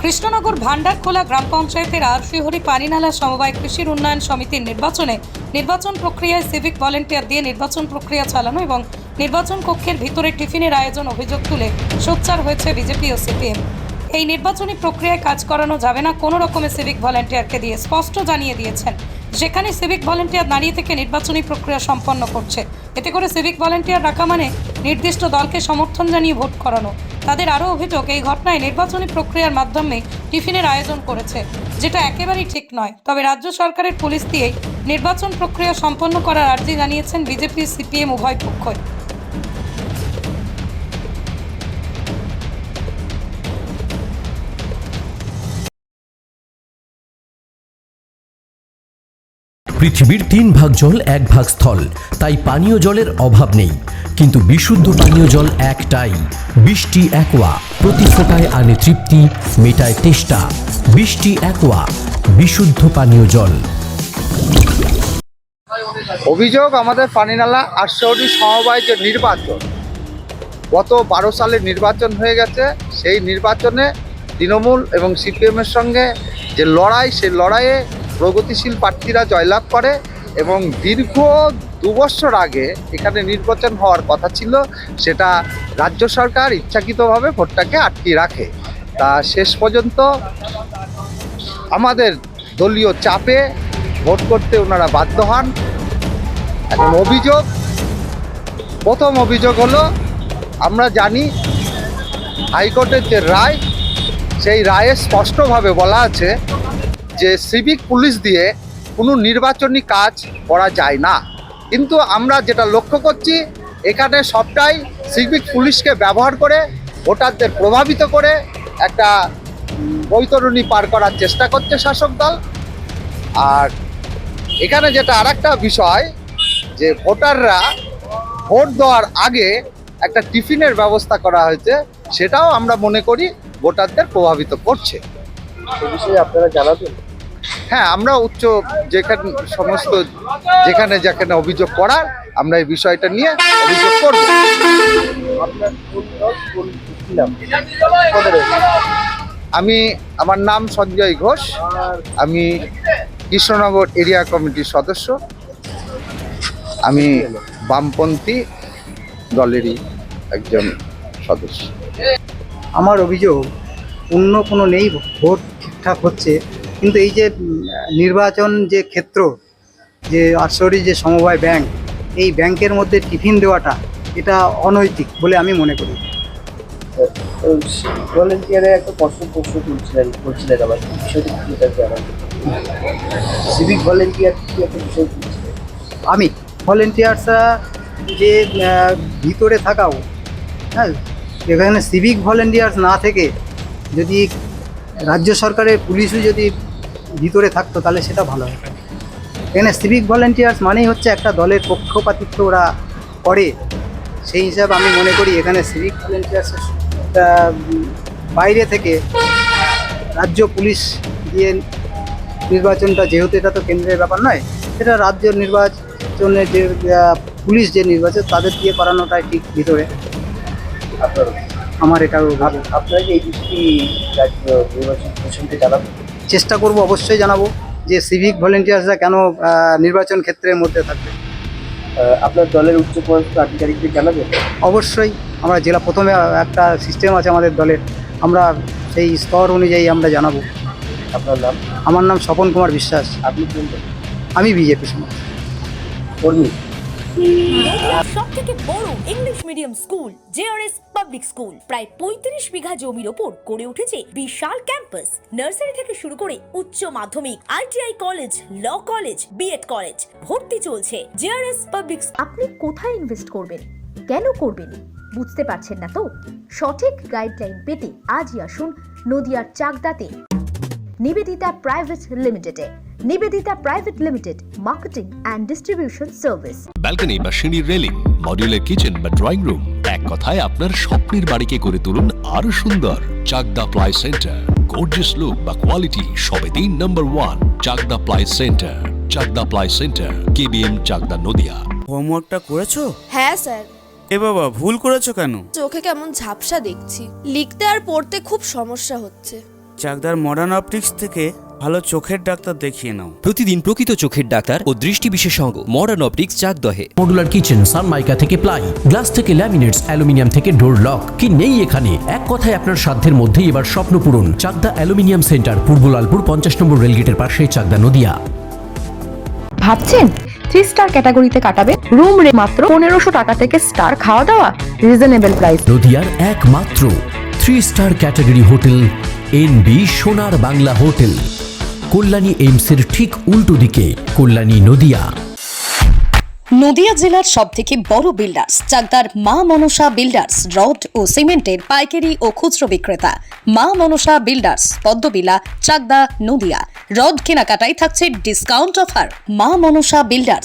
কৃষ্ণনগর ভান্ডারখোলা গ্রাম পঞ্চায়েতের আরশিহরি পানিনালা সমবায় কৃষির উন্নয়ন সমিতির নির্বাচন প্রক্রিয়ায় সিভিক ভলেন্টিয়ার দিয়ে নির্বাচন প্রক্রিয়া চালানো এবং নির্বাচন কক্ষের ভিতরে টিফিনের আয়োজন অভিযোগ তুলে সোচ্চার হয়েছে বিজেপি ও সিপিএম। এই নির্বাচনী প্রক্রিয়ায় কাজ করানো যাবে না কোনো রকমের সিভিক ভলেন্টিয়ারকে দিয়ে স্পষ্ট জানিয়ে দিয়েছেন। যেখানে সিভিক ভলেন্টিয়ার দাঁড়িয়ে থেকে নির্বাচনী প্রক্রিয়া সম্পন্ন করছে, এতে করে সিভিক ভলেন্টিয়ার রাখা মানে নির্দিষ্ট দলকে সমর্থন জানিয়ে ভোট করানো। তাদের আরও অভিযোগ, এই ঘটনায় নির্বাচনী প্রক্রিয়ার মাধ্যমে টিফিনের আয়োজন করেছে, যেটা একেবারেই ঠিক নয়। তবে রাজ্য সরকারের পুলিশ দিয়ে নির্বাচন প্রক্রিয়া সম্পন্ন করার আর্জি জানিয়েছেন বিজেপি সিপিএম উভয় পক্ষই। পৃথিবীর 3 ভাগ জল 1 ভাগ স্থল, তাই পানীয় জলের অভাব নেই। কিন্তু বিশুদ্ধ পানীয় জল একটাই, বৃষ্টি অ্যাকোয়া। প্রতি ফোঁটায় আনে তৃপ্তি, মেটায় তেষ্টা। বৃষ্টি অ্যাকোয়া, বিশুদ্ধ পানীয় জল। অভিযোগ, আমাদের পানিনালা আরশিহরি সমবায় যে নির্বাচন, গত 12 সালে নির্বাচন হয়ে গেছে। সেই নির্বাচনে তৃণমূল এবং সিপিএমের সঙ্গে যে লড়াই, সেই লড়াইয়ে প্রগতিশীল প্রার্থীরা জয়লাভ করে এবং দীর্ঘ 2 বছর আগে এখানে নির্বাচন হওয়ার কথা ছিল, সেটা রাজ্য সরকার ইচ্ছাকৃতভাবে ভোটটাকে আটকে রাখে। তা শেষ পর্যন্ত আমাদের দলীয় চাপে ভোট করতে ওনারা বাধ্য হন। এখন অভিযোগ, প্রথম অভিযোগ হলো, আমরা জানি হাইকোর্টের যে রায়, সেই রায়ে স্পষ্টভাবে বলা আছে যে সিভিক পুলিশ দিয়ে কোনো নির্বাচনী কাজ করা যায় না। কিন্তু আমরা যেটা লক্ষ্য করছি, এখানে সবটাই সিভিক পুলিশকে ব্যবহার করে ভোটারদের প্রভাবিত করে একটা বৈতরণী পার করার চেষ্টা করছে শাসক দল। আর এখানে যেটা আরেকটা বিষয়, যে ভোটাররা ভোট দেওয়ার আগে একটা টিফিনের ব্যবস্থা করা হয়েছে, সেটাও আমরা মনে করি ভোটারদের প্রভাবিত করছে। সে বিষয়ে আপনারা জানাবেন? হ্যাঁ, আমরা যেখানে সমস্ত যেখানে অভিযোগ করার, আমরা এই বিষয়টা নিয়ে অভিযোগ করব। আপনার কোন দল, কোন নাম? আমার নাম সঞ্জয় ঘোষ। আমি কৃষ্ণনগর এরিয়া কমিটির সদস্য। আমি বামপন্থী দলেরই একজন সদস্য। আমার অভিযোগ, অন্য কোনো নেই, ভোট ঠিকঠাক হচ্ছে, কিন্তু এই যে নির্বাচন যে ক্ষেত্র, যে আরশিহরি যে সমবায় ব্যাংক, এই ব্যাংকের মধ্যে টিফিন দেওয়াটা, এটা অনৈতিক বলে আমি মনে করি। ভলেন্টিয়ারে একটা প্রশ্ন বলছিলেন আবার বিষয়টি কি জানাবেন? সিভিক ভলেন্টিয়ার কি একটা বিষয় বলছিলেন? আমি ভলেন্টিয়ার্সরা যে ভিতরে থাকাও, হ্যাঁ, এখানে সিভিক ভলেন্টিয়ার্স না থেকে যদি রাজ্য সরকারের পুলিশও যদি ভিতরে থাকতো, তাহলে সেটা ভালো হতো। এখানে সিভিক ভলেন্টিয়ার্স মানেই হচ্ছে একটা দলের পক্ষপাতিত্ব ওরা করে। সেই হিসাবে আমি মনে করি এখানে সিভিক ভলেন্টিয়ার্সের বাইরে থেকে রাজ্য পুলিশ দিয়ে নির্বাচনটা, যেহেতু এটা তো কেন্দ্রের ব্যাপার নয়, এটা রাজ্য নির্বাচনের যে পুলিশ যে নির্বাচন, তাদের দিয়ে করানোটাই ঠিক ভিতরে। আমার এটাও আপনারা কি এই বিষয়টি রাজ্য নির্বাচন কমিশনকে জানাবেন? চেষ্টা করব, অবশ্যই জানাবো যে সিভিক ভলেন্টিয়ার্সরা কেন নির্বাচন ক্ষেত্রের মধ্যে থাকবে। আপনার দলের উচ্চপদস্থ আধিকারিকদের জানাবেন? অবশ্যই। আমরা জেলা প্রথমে একটা সিস্টেম আছে আমাদের দলের, আমরা সেই স্তর অনুযায়ী আমরা জানাবো। আপনার নাম? আমার নাম স্বপন কুমার বিশ্বাস। আপনি কোন দল? আমি বিজেপি সমাজ কর্মী। সবথেকে বড় English medium school JRS public school, প্রায় 35 বিঘা জমির ওপর গড়ে উঠেছে বিশাল ক্যাম্পাস। নার্সারি থেকে শুরু করে উচ্চ মাধ্যমিক, ITI college, law college, BEd college, ভর্তি চলছে জেআরএস পাবলিক। আপনি কোথায় ইনভেস্ট করবেন, কেন করবেন, বুঝতে পারছেন না তো? সঠিক গাইডলাইন পেতে আজই আসুন নদিয়ার চাকদাতে নিবেদিতা প্রাইভেট লিমিটেডে। Nivedita private limited, marketing and distribution service. Balcony বা সিঁড়ির রেলিং, মডিউলার কিচেন বা ড্রয়িং রুম, এক কথায় আপনার স্বপ্নের বাড়িকে করে তুলুন আরো সুন্দর। Chakda ply centre, gorgeous look বা কোয়ালিটি সবে 3 নম্বর 1 Chakda ply centre. Chakda ply centre, KBM, Chakda, Nadia. হোমওয়ার্কটা করেছো? হ্যাঁ স্যার। এ বাবা, ভুল করেছো কেন? চোখে কেমন ঝাপসা দেখছি, লিখতে আর পড়তে খুব সমস্যা হচ্ছে। চাকদার মডার্ন অপটিক্স থেকে ভালো চোখের ডাক্তার দেখিয়ে নাও। প্রতিদিন প্রকৃত চোখের ডাক্তার ও দৃষ্টি বিশেষজ্ঞ মডার্ন অপটিক্স চাকদহে। মডুলার কিচেন, সানমাইকা থেকে প্লাই, গ্লাস থেকে ল্যামিনেটস, অ্যালুমিনিয়াম থেকে ডোর লক, কি নেই এখানে? এক কথায় আপনার সাধ্যের মধ্যেই এবার স্বপ্ন পূরণ। চাকদা অ্যালুমিনিয়াম সেন্টার, পূর্ব লালপুর 50 নম্বর রেলগেটের পাশে, চাকদা নদিয়া। ভাবছেন 3 স্টার ক্যাটাগরিতে কাটাবে? রুম রে মাত্র 1500 টাকা থেকে স্টার, খাওয়া দাওয়া রিজনেবল প্রাইস। নদিয়ার একমাত্র 3 স্টার ক্যাটাগরি হোটেল এনবি সোনার বাংলা হোটেল, কল্যাণী এইমসের ঠিক উল্টো দিকে, কল্যাণী নদিয়া। নদিয়া জেলার সবথেকে বড় বিল্ডার্স চাকদার মা মনসা বিল্ডার্স, রড ও সিমেন্টের পাইকারি ও খুচরো বিক্রেতা। মা মনসা বিল্ডার্স, পদ্মবিলা, চাকদা, নদিয়া। রড কেনাকাটায় থাকছে ডিসকাউন্ট অফার। মা মনসা বিল্ডার্স,